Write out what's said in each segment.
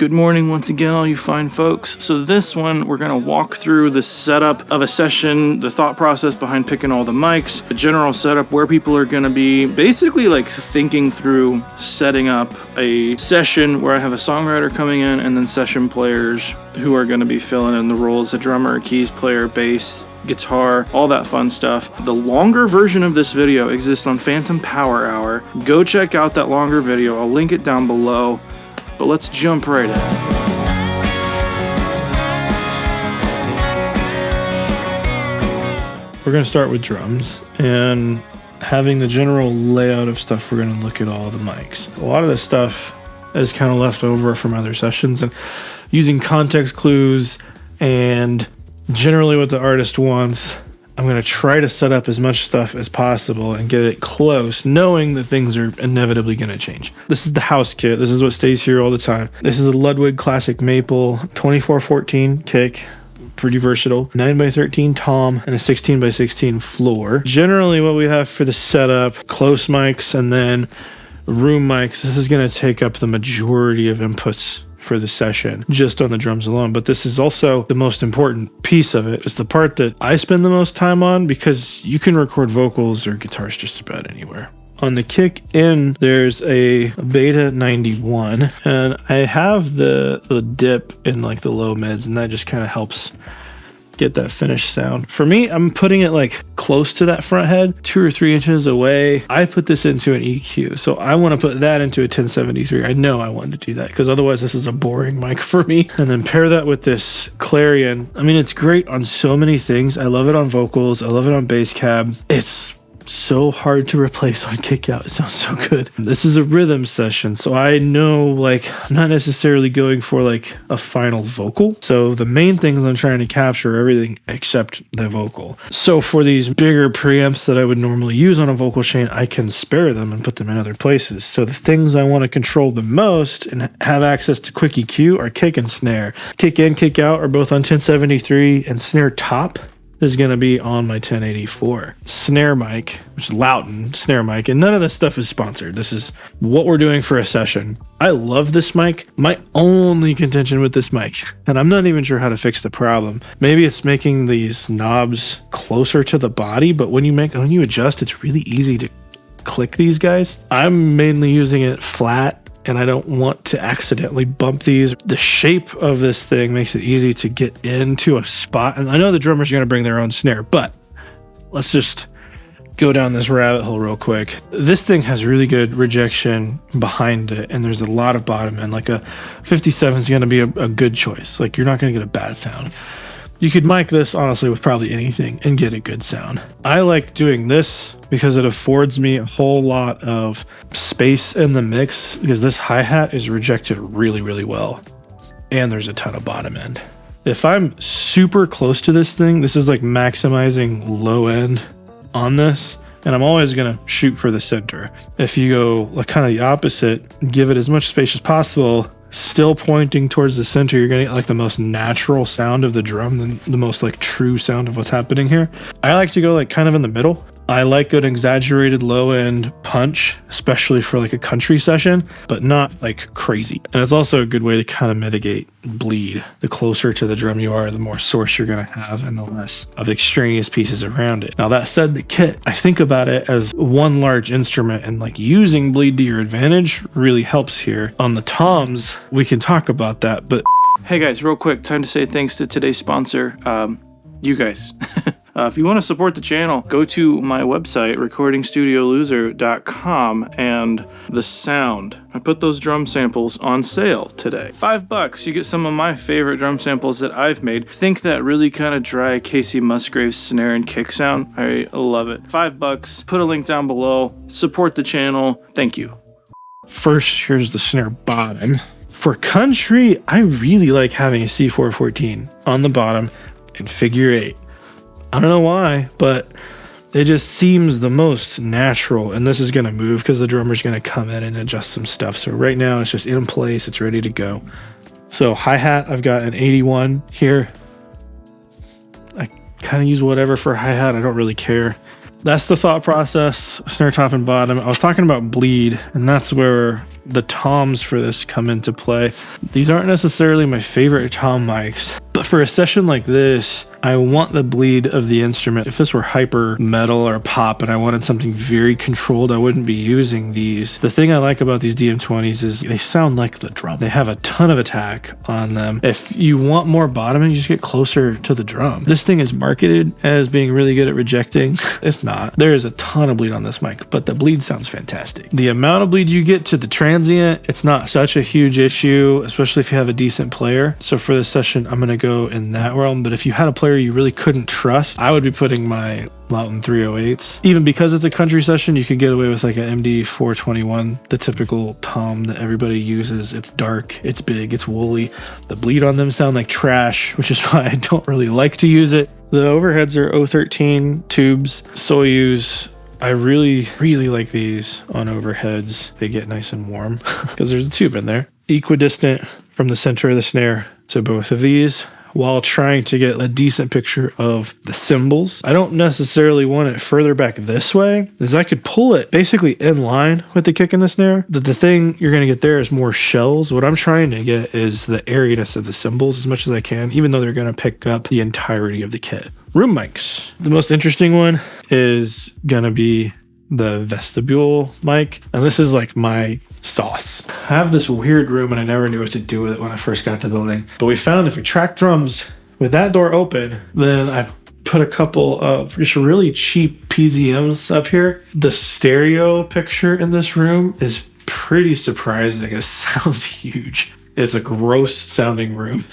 Good morning once again, all you fine folks. So this one, we're going to walk through the setup of a session, the thought process behind picking all the mics, the general setup, where people are going to be basically like thinking through setting up a session where I have a songwriter coming in and then session players who are going to be filling in the roles, a drummer, keys player, bass, guitar, all that fun stuff. The longer version of this video exists on Phantom Power Hour. Go check out that longer video. I'll link it down below. But let's jump right in. We're going to start with drums and having the general layout of stuff. We're going to look at all the mics. A lot of this stuff is kind of left over from other sessions and using context clues and generally what the artist wants. I'm going to try to set up as much stuff as possible and get it close, knowing that things are inevitably going to change. This is the house kit. This is what stays here all the time. This is a Ludwig Classic Maple 2414 kick. Pretty versatile. 9x13 tom and a 16x16 floor. Generally what we have for the setup, close mics and then room mics. This is going to take up the majority of inputs for the session just on the drums alone, but this is also the most important piece of it. It's the part that I spend the most time on because you can record vocals or guitars just about anywhere. On the kick in, there's a Beta 91 and I have the dip in like the low mids and that just kind of helps get that finished sound. For me, I'm putting it like close to that front head, 2 or 3 inches away. I put this into an EQ, so I want to put that into a 1073. I know I want to do that because otherwise this is a boring mic for me. And then pair that with this Clarion. I mean, it's great on so many things. I love it on vocals. I love it on bass cab. It's so hard to replace on kick out. It sounds so good. This is a rhythm session, so I know like I'm not necessarily going for like a final vocal. So the main things I'm trying to capture are everything except the vocal. So for these bigger preamps that I would normally use on a vocal chain, I can spare them and put them in other places. So the things I want to control the most and have access to quick EQ are kick and snare. Kick in, kick out are both on 1073 and snare top is going to be on my 1084. Snare mic, which is Lauten snare mic, and none of this stuff is sponsored. This is what we're doing for a session. I love this mic. My only contention with this mic, and I'm not even sure how to fix the problem. Maybe it's making these knobs closer to the body, but when you adjust, it's really easy to click these guys. I'm mainly using it flat, and I don't want to accidentally bump these. The shape of this thing makes it easy to get into a spot. And I know the drummer's going to bring their own snare, but let's just go down this rabbit hole real quick. This thing has really good rejection behind it, and there's a lot of bottom end. Like a 57 is going to be a good choice. Like you're not going to get a bad sound. You could mic this honestly with probably anything and get a good sound. I like doing this because it affords me a whole lot of space in the mix because this hi-hat is rejected really, really well. And there's a ton of bottom end. If I'm super close to this thing, this is like maximizing low end on this. And I'm always gonna shoot for the center. If you go like kind of the opposite, give it as much space as possible, still pointing towards the center, you're gonna get like the most natural sound of the drum, the most like true sound of what's happening here. I like to go like kind of in the middle. I like an exaggerated low end punch, especially for like a country session, but not like crazy. And it's also a good way to kind of mitigate bleed. The closer to the drum you are, the more source you're gonna have and the less of extraneous pieces around it. Now that said, the kit, I think about it as one large instrument, and like using bleed to your advantage really helps here. On the toms, we can talk about that, but hey guys, real quick, time to say thanks to today's sponsor, you guys. If you want to support the channel, go to my website, recordingstudioloser.com, and the sound. I put those drum samples on sale today. $5, you get some of my favorite drum samples that I've made. Think that really kind of dry Casey Musgraves snare and kick sound. I love it. $5, put a link down below. Support the channel. Thank you. First, here's the snare bottom. For country, I really like having a C414 on the bottom and figure 8. I don't know why, but it just seems the most natural, and this is going to move because the drummer's going to come in and adjust some stuff. So right now it's just in place, it's ready to go. So hi-hat, I've got an 81 here. I kind of use whatever for hi-hat, I don't really care. that's the thought process. Snare top and bottom. I was talking about bleed, and that's where the toms for this come into play. These aren't necessarily my favorite tom mics, but for a session like this, I want the bleed of the instrument. If this were hyper metal or pop and I wanted something very controlled, I wouldn't be using these. The thing I like about these DM20s is they sound like the drum. They have a ton of attack on them. If you want more bottoming, you just get closer to the drum. This thing is marketed as being really good at rejecting. It's not. There is a ton of bleed on this mic, but the bleed sounds fantastic. The amount of bleed you get to the transient, it's not such a huge issue, especially if you have a decent player. So for this session, I'm going to go in that realm. But if you had a player you really couldn't trust, I would be putting my Lauten 308s. Even because it's a country session, you could get away with like an MD 421, the typical tom that everybody uses. It's dark, it's big, it's woolly. The bleed on them sound like trash, which is why I don't really like to use it. The overheads are 013 tubes, Soyuz. I really like these on overheads. They get nice and warm because there's a tube in there. Equidistant from the center of the snare to both of these, while trying to get a decent picture of the cymbals. I don't necessarily want it further back this way, as I could pull it basically in line with the kick and the snare. The thing you're going to get there is more shells. What I'm trying to get is the airiness of the cymbals as much as I can, even though they're going to pick up the entirety of the kit. Room mics. The most interesting one is going to be the vestibule mic, and this is like my sauce. I have this weird room and I never knew what to do with it when I first got the building, but we found if we track drums with that door open, then I put a couple of just really cheap PZMs up here. The stereo picture in this room is pretty surprising. It sounds huge. It's a gross sounding room.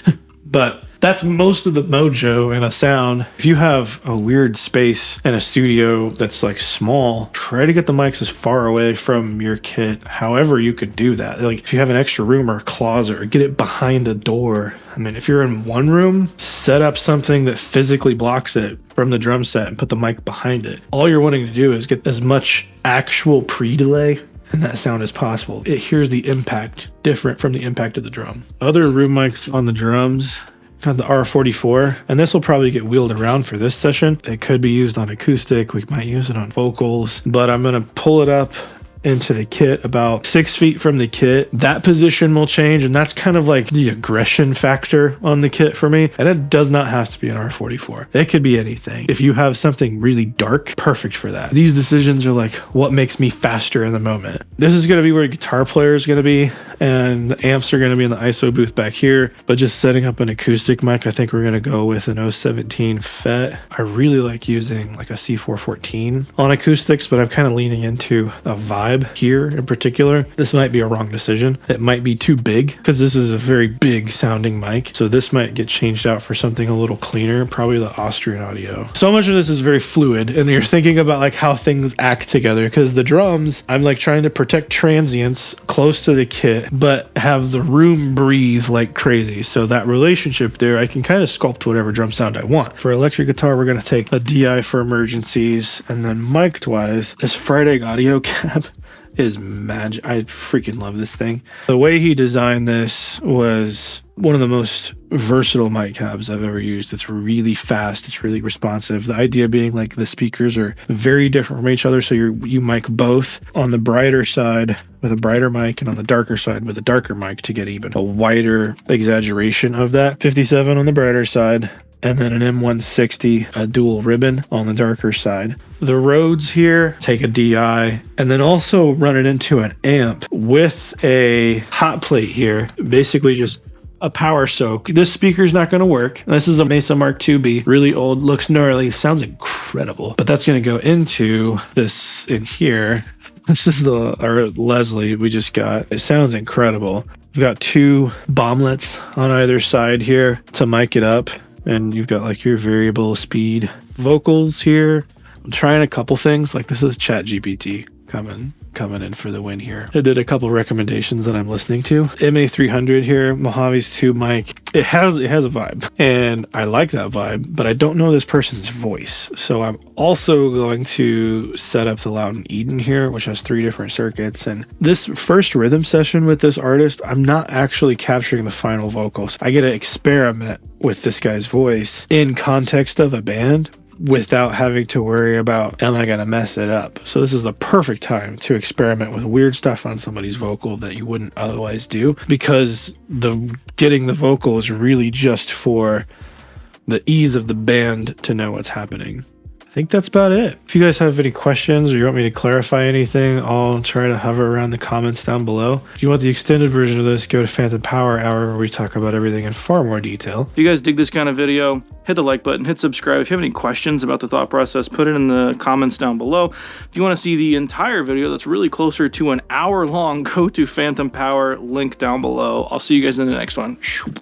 But that's most of the mojo in a sound. If you have a weird space in a studio that's like small, try to get the mics as far away from your kit. However you could do that. Like if you have an extra room or a closet, or get it behind a door. I mean, if you're in one room, set up something that physically blocks it from the drum set and put the mic behind it. All you're wanting to do is get as much actual pre-delay and that sound as possible. It hears the impact different from the impact of the drum. Other room mics on the drums, got the R44, and this will probably get wheeled around for this session. It could be used on acoustic. We might use it on vocals, but I'm gonna pull it up into the kit about 6 feet from the kit. That position will change, and that's kind of like the aggression factor on the kit for me. And it does not have to be an R44. It could be anything. If you have something really dark, perfect for that. These decisions are like what makes me faster in the moment. This is going to be where guitar player is going to be, and the amps are going to be in the ISO booth back here. But just setting up an acoustic mic, I think we're going to go with an 017 FET. I really like using like a C414 on acoustics, but I'm kind of leaning into a vibe here in particular. This might be a wrong decision. It might be too big because this is a very big sounding mic. So this might get changed out for something a little cleaner, probably the Austrian Audio. So much of this is very fluid, and you're thinking about like how things act together, because the drums, I'm like trying to protect transients close to the kit, but have the room breathe like crazy. So that relationship there, I can kind of sculpt whatever drum sound I want. For electric guitar, we're going to take a DI for emergencies, and then mic wise, this Friday audio cab is magic. I freaking love this thing. The way he designed this was one of the most versatile mic cabs I've ever used. It's really fast. It's really responsive. The idea being like the speakers are very different from each other. So you mic both on the brighter side with a brighter mic and on the darker side with a darker mic to get even a wider exaggeration of that. 57 on the brighter side, and then an M160, a dual ribbon on the darker side. The Rhodes here, take a DI, and then also run it into an amp with a hot plate here, basically just a power soak. This speaker's not going to work. This is a Mesa Mark IIB, really old, looks gnarly, sounds incredible, but that's going to go into this in here. This is our Leslie we just got. It sounds incredible. We've got two bomblets on either side here to mic it up. And you've got like your variable speed vocals here. I'm trying a couple things, like this is ChatGPT coming in for the win here. I did a couple recommendations that I'm listening to. MA300 here, Mojave's tube mic. It has a vibe, and I like that vibe, but I don't know this person's voice. So I'm also going to set up the Lauten Eden here, which has 3 different circuits. And this first rhythm session with this artist, I'm not actually capturing the final vocals. I get to experiment with this guy's voice in context of a band. without having to worry about, am I going to mess it up? So this is a perfect time to experiment with weird stuff on somebody's vocal that you wouldn't otherwise do, because getting the vocal is really just for the ease of the band to know what's happening. I think that's about it. If you guys have any questions or you want me to clarify anything, I'll try to hover around the comments down below. If you want the extended version of this, go to Phantom Power Hour, where we talk about everything in far more detail. If you guys dig this kind of video, hit the like button, hit subscribe. If you have any questions about the thought process, put it in the comments down below. If you want to see the entire video that's really closer to an hour long, go to Phantom Power, link down below. I'll see you guys in the next one.